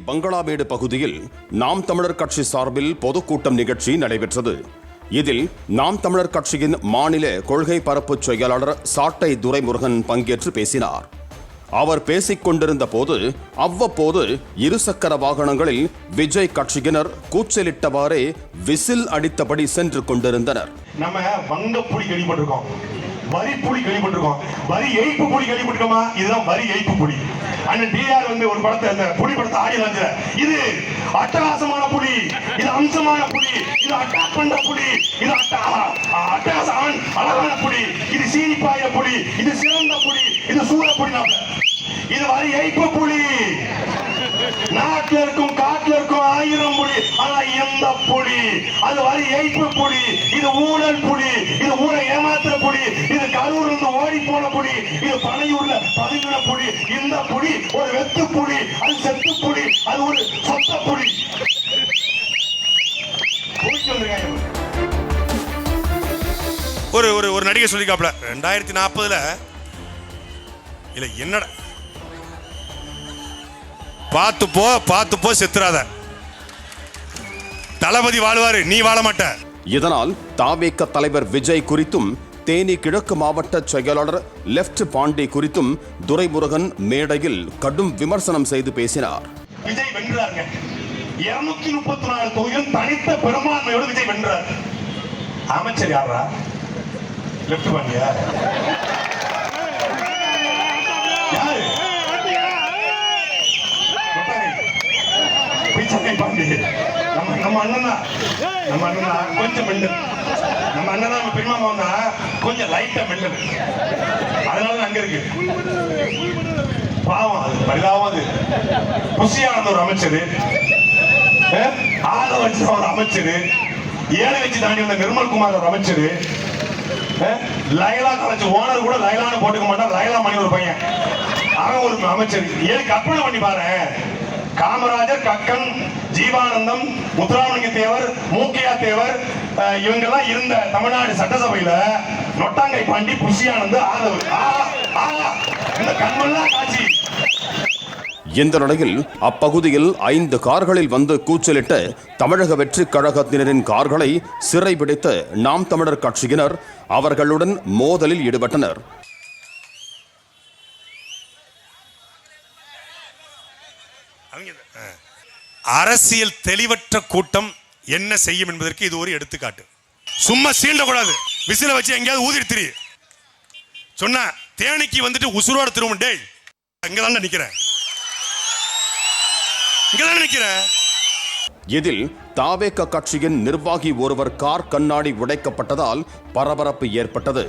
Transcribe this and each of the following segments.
பங்களாமேடு பகுதியில் நாம் தமிழர் கட்சி சார்பில் பொதுக்கூட்டம் நிகழ்ச்சி நடைபெற்றது. இதில் நாம் தமிழர் கட்சியின் மாநில கொள்கை பரப்பு செயலாளர் சாட்டை துரைமுருகன் பங்கேற்று பேசினார். அவர் பேசிக் கொண்டிருந்த போது அவ்வப்போது இருசக்கர வாகனங்களில் விஜய் கட்சியினர் கூச்சலிட்டவாறே விசில் அடித்தபடி சென்று கொண்டிருந்தனர். நம்ம வங்கப்புலி கேள்விப்பட்டிருக்கோம், வரி புலி கேள்விப்பட்டிருக்கோம், வரி ஏய்ப்பு புலி கேள்விப்பட்டிருக்கோமா? இதுதான் வரி ஏய்ப்பு புலி. அண்ணன் டிஆர் ஒரு படத்தை, அந்த புலி படத்தை ஆடினாங்க. இது அட்டகாசமான புலி, இது அம்சமான புலி, இது அட்டாக் பண்ற புலி, இது அட்டகாசமான அழகான புலி, இது சீனிப்பாய புலி, இது சிறந்த புலி, இது சூர புலி. இது வரி ஏய்ப்பு புலி. நாட்டில் இருக்கும் காட்டில் இருக்கும் 1000 புலி, ஆனா எந்த புலி அது வரி ஏய்ப்பு புலி. இது ஊழல் புலி, இது ஊரை ஏமாத்துற புலி, இது கரூர்ல இருந்து ஓடி போன புலி, இது பனையூர்ல பதுங்கின புலி. இந்த புலி ஒரு வெத்து புலி, அது செத்து புலி, அது ஒரு சொத்த புலி. ஒரு நடிகை சொல்லிக்காப்ல 2040 இல்ல என்னடா பார்த்து போ செத்துறாத, தளபதி வாழ்வாரு, நீ வாழ மாட்ட. இதனால் தாவேக தலைவர் விஜய் குறித்தும் தேனி கிழக்கு மாவட்ட செயலாளர் லெப்ட் பாண்டி குறித்தும் துரைமுருகன் மேடையில் கடும் விமர்சனம் செய்து பேசினார். விஜய் வென்றாங்க. 234 தொகுதியும் தனித்த பெரும்பான்மையோடு விஜய் வென்றார். அமைச்சர் யாரா? லெப்ட் பாண்டியா? யாரு? நம்ம அண்ணனா கொஞ்சம் மெண்டல். நம்ம அண்ணனா பெருமாமா வந்தா கொஞ்சம் லைட்டா மெண்டல். அதனால அங்க இருக்கு பாவம். அது பரிதாபம். அது புஷியானந்த ஒரு அமைச்சர், ஆள வச்சு ஒரு அமைச்சர், ஏழை வச்சு தாண்டி வந்த நிர்மல்குமார் ஒரு அமைச்சர், லைலா காலேஜ் ஓனர் கூட லைலான்னு போட்டுக்க மாட்டான், லைலா மணி ஒரு பையன், அவன் ஒரு அமைச்சர். ஏழு கற்பனை பண்ணி பாரு. காமராஜர், கக்கன், ஜீவானந்தம், முத்துராமலிங்க தேவர், மூக்கையா தேவர், இவங்கெல்லாம் இருந்த தமிழ்நாடு சட்டசபையில நொட்டாங்கை பாண்டி, புஷியானந்து, ஆதவர், இந்த கண்மெல்லாம் காட்சி. இந்த நிலையில் அப்பகுதியில் 5 கார்களில் வந்து கூச்சலிட்ட தமிழக வெற்றி கழகத்தினரின் கார்களை சிறைபிடித்த நாம் தமிழர் கட்சியினர் அவர்களுடன் மோதலில் ஈடுபட்டனர். அரசியல் தெளிவற்ற கூட்டம் என்ன செய்யும் என்பதற்கு இது ஒரு எடுத்துக்காட்டு. சும்மா சீண்டக்கூடாது, விசில வச்சு எங்கேயாவது ஊதிட்டு சொன்ன தேனிக்கு வந்துட்டு உசுரோட திரும்ப, டேய் இங்கதான் நிக்கிறேன். இதில் தாவேக கட்சியின் நிர்வாகி ஒருவர் கார் கண்ணாடி உடைக்கப்பட்டதால் பரபரப்பு ஏற்பட்டது.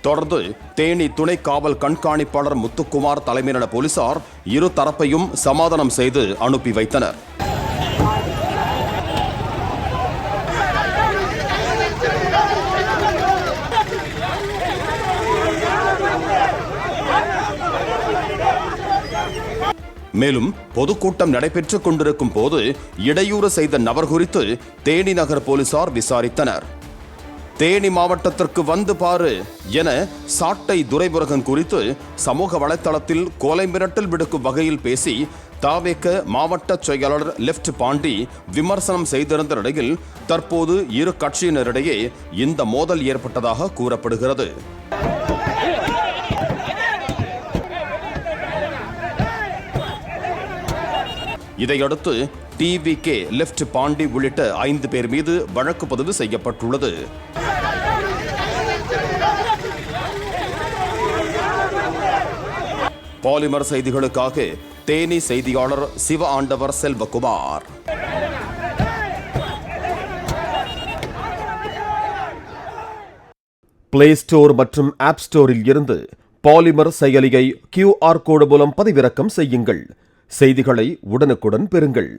தொடர்ந்து தேனி துணை காவல் கண்காணிப்பாளர் முத்துக்குமார் தலைமையிலான போலீசார் இரு தரப்பையும் சமாதானம் செய்து அனுப்பி வைத்தனர். மேலும் பொதுக்கூட்டம் நடைபெற்றுக் கொண்டிருக்கும் போது இடையூறு செய்த நபர் குறித்து தேனி நகர் போலீசார் விசாரித்தனர். தேனி மாவட்டத்திற்கு வந்து பாரு என சாட்டை துரைமுருகன் குறித்து சமூக வலைத்தளத்தில் கொலை மிரட்டல் விடுக்கும் வகையில் பேசி தாவேக மாவட்ட செயலாளர் லெப்ட் பாண்டி விமர்சனம் செய்திருந்த நிலையில் தற்போது இரு கட்சியினரிடையே இந்த மோதல் ஏற்பட்டதாக கூறப்படுகிறது. இதையடுத்து டிவிகே லெப்ட் பாண்டி உள்ளிட்ட 5 பேர் மீது வழக்கு பதிவு செய்யப்பட்டுள்ளது. பாலிமர் செய்திகளுக்காக தேனி செய்தியாளர் சிவ ஆண்டவர் செல்வகுமார். பிளே ஸ்டோர் மற்றும் ஆப் ஸ்டோரில் இருந்து பாலிமர் செயலியை QR கோடு மூலம் பதிவிறக்கம் செய்யுங்கள். செய்திகளை உடனுக்குடன் பெறுங்கள்.